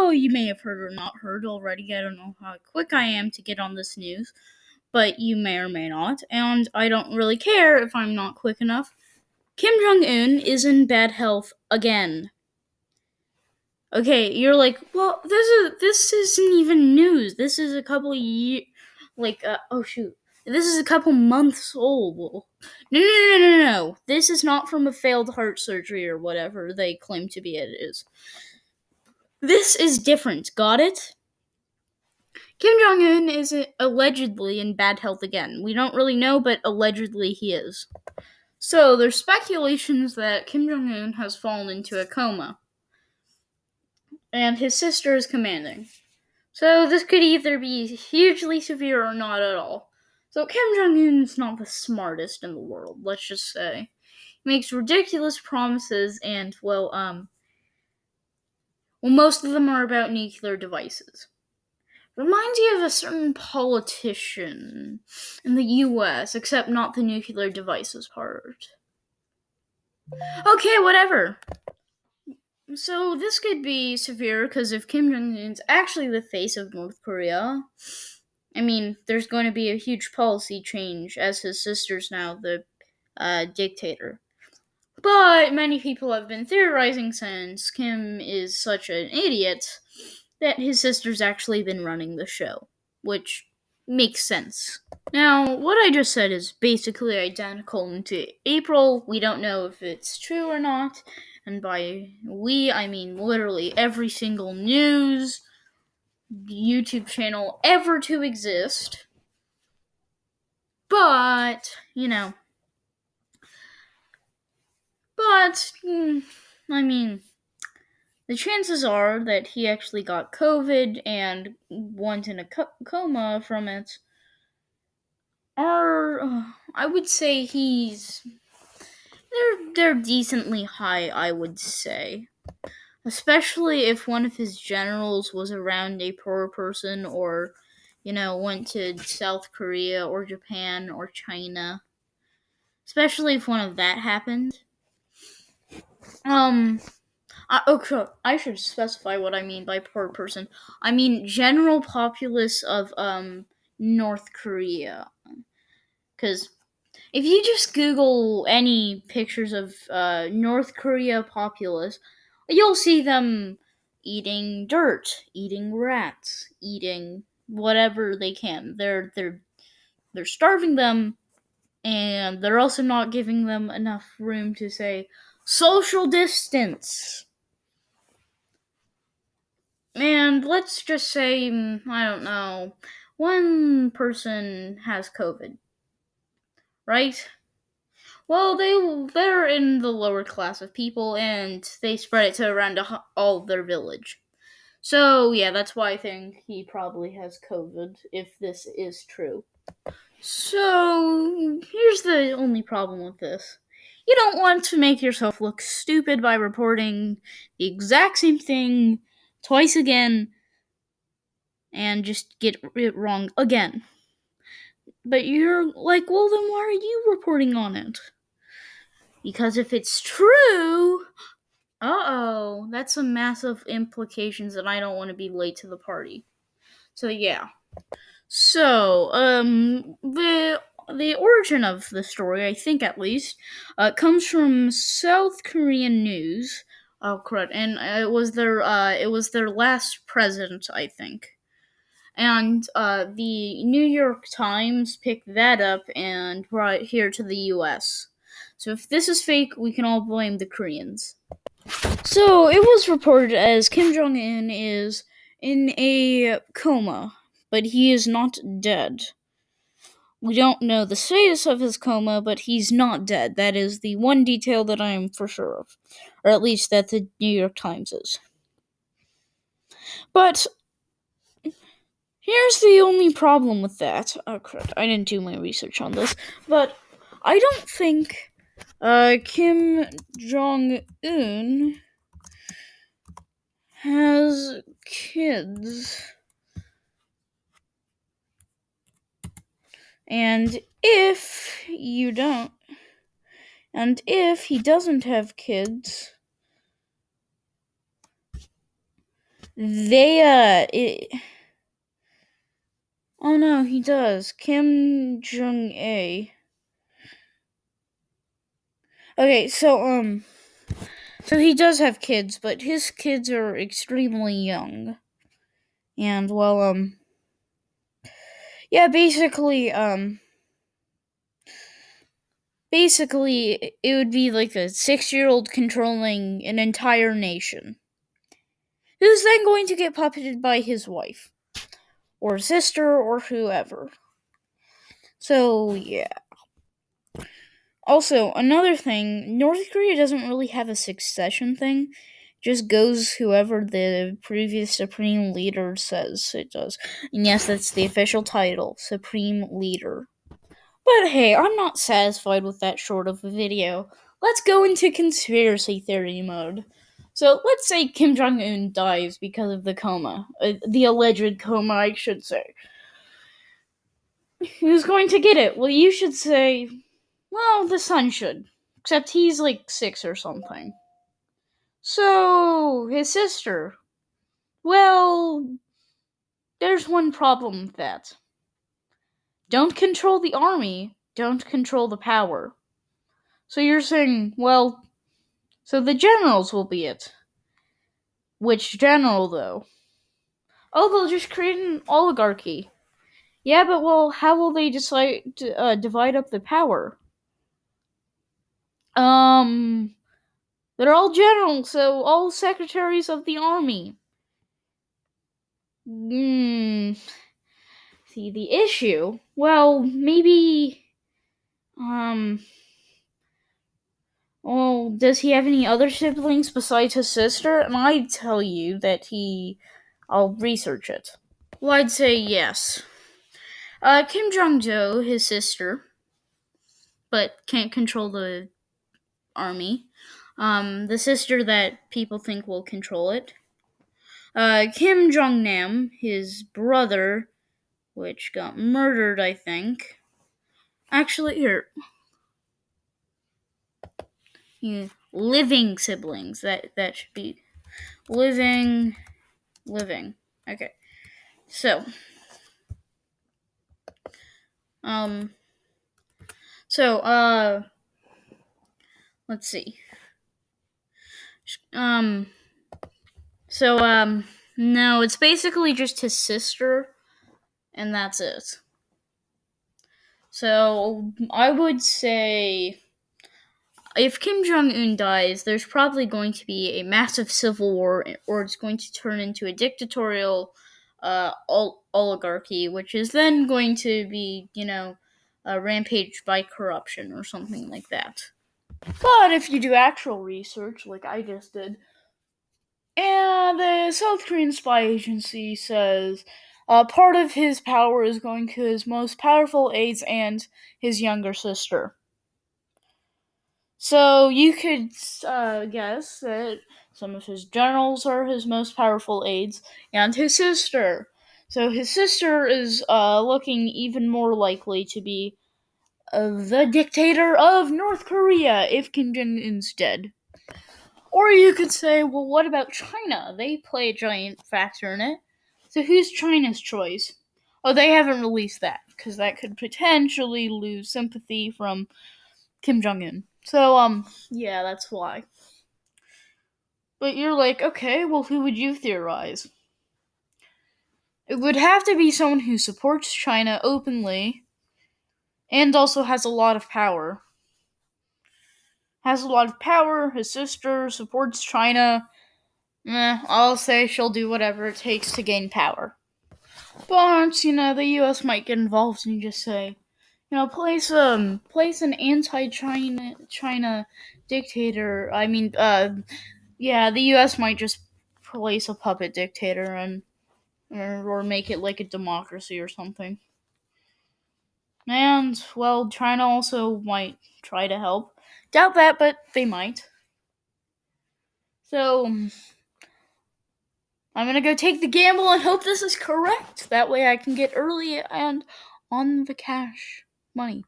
So you may have heard or not heard already. I don't know how quick I am to get on this news, but you may or may not, and I don't really care if I'm not quick enough. Kim Jong-un is in bad health again. Okay, you're like, well, this isn't even news. This is a couple years, this is a couple months old. Well, no. This is not from a failed heart surgery or whatever they claim to be. It is. This is different. Got it? Kim Jong-un is allegedly in bad health again. We don't really know, but allegedly he is. So there's speculations that Kim Jong-un has fallen into a coma, and his sister is commanding. So this could either be hugely severe or not at all. So Kim Jong-un is not the smartest in the world, let's just say. He makes ridiculous promises, and most of them are about nuclear devices. Reminds you of a certain politician in the US, except not the nuclear devices part. Okay, whatever. So this could be severe because if Kim Jong-un's actually the face of North Korea, there's going to be a huge policy change as his sister's now the dictator. But many people have been theorizing since Kim is such an idiot that his sister's actually been running the show, which makes sense. Now, what I just said is basically identical into April. We don't know if it's true or not, and by we, I mean literally every single news YouTube channel ever to exist. But, the chances are that he actually got COVID and went in a coma from it are, I would say they're decently high, I would say. Especially if one of his generals was around a poor person or, went to South Korea or Japan or China. Especially if one of that happened. I should specify what I mean by poor person. I mean general populace of North Korea. Because if you just Google any pictures of North Korea populace, you'll see them eating dirt, eating rats, eating whatever they can. They're starving them, and they're also not giving them enough room to say social distance. And let's just say, I don't know, one person has COVID, right? Well, they're in the lower class of people, and they spread it to around all of their village. So, yeah, that's why I think he probably has COVID, if this is true. So, here's the only problem with this. You don't want to make yourself look stupid by reporting the exact same thing twice again and just get it wrong again. But you're like, well, then why are you reporting on it? Because if it's true, that's some massive implications, and I don't want to be late to the party. So yeah. So the origin of the story, I think at least, comes from South Korean news. Oh, correct, and it was their last president, I think. And the New York Times picked that up and brought it here to the U.S. So if this is fake, we can all blame the Koreans. So it was reported as Kim Jong-un is in a coma, but he is not dead. We don't know the status of his coma, but he's not dead. That is the one detail that I am for sure of. Or at least that the New York Times is. But here's the only problem with that. Oh, crap. I didn't do my research on this. But I don't think Kim Jong-un has kids. And if he doesn't have kids, Oh no, he does. Kim Jong A. Okay, so he does have kids, but his kids are extremely young. And yeah, basically it would be like a 6-year-old controlling an entire nation. Who's then going to get puppeted by his wife or sister or whoever. So, yeah. Also, another thing, North Korea doesn't really have a succession thing. It just goes whoever the previous supreme leader says it does. And yes, that's the official title, Supreme Leader. But hey, I'm not satisfied with that short of a video. Let's go into conspiracy theory mode. So let's say Kim Jong Un dies because of the coma. The alleged coma, I should say. Who's going to get it? Well, you should say, well, the son should. Except he's like 6 or something. So, his sister. Well, there's one problem with that. Don't control the army, don't control the power. So you're saying, well, so the generals will be it. Which general, though? Oh, they'll just create an oligarchy. Yeah, but well, how will they decide to divide up the power? They're all generals, so all secretaries of the army. See, the issue? Well, maybe, well, does he have any other siblings besides his sister? And I'd tell you that I'll research it. Well, I'd say yes. Kim Jong-jo, his sister, but can't control the army. The sister that people think will control it. Kim Jong-nam, his brother, which got murdered, I think. Actually, here. Living siblings. That should be living. Okay. So, let's see. No, it's basically just his sister, and that's it. So, I would say if Kim Jong Un dies, there's probably going to be a massive civil war, or it's going to turn into a dictatorial oligarchy, which is then going to be, rampaged by corruption or something like that. But if you do actual research, like I just did, and the South Korean spy agency says part of his power is going to his most powerful aides and his younger sister. So you could guess that some of his generals are his most powerful aides and his sister. So his sister is looking even more likely to be the dictator of North Korea if Kim Jong Un's dead. Or you could say, well, what about China? They play a giant factor in it. So who's China's choice? Oh, they haven't released that because that could potentially lose sympathy from Kim Jong Un. So, yeah, that's why. But you're like, okay, well, who would you theorize? It would have to be someone who supports China openly and also has a lot of power. His sister supports China. I'll say she'll do whatever it takes to gain power. But, the US might get involved and just say, place an anti-China dictator. The US might just place a puppet dictator or make it like a democracy or something. And, well, China also might try to help. Doubt that, but they might. So, I'm gonna go take the gamble and hope this is correct. That way I can get early and on the cash money.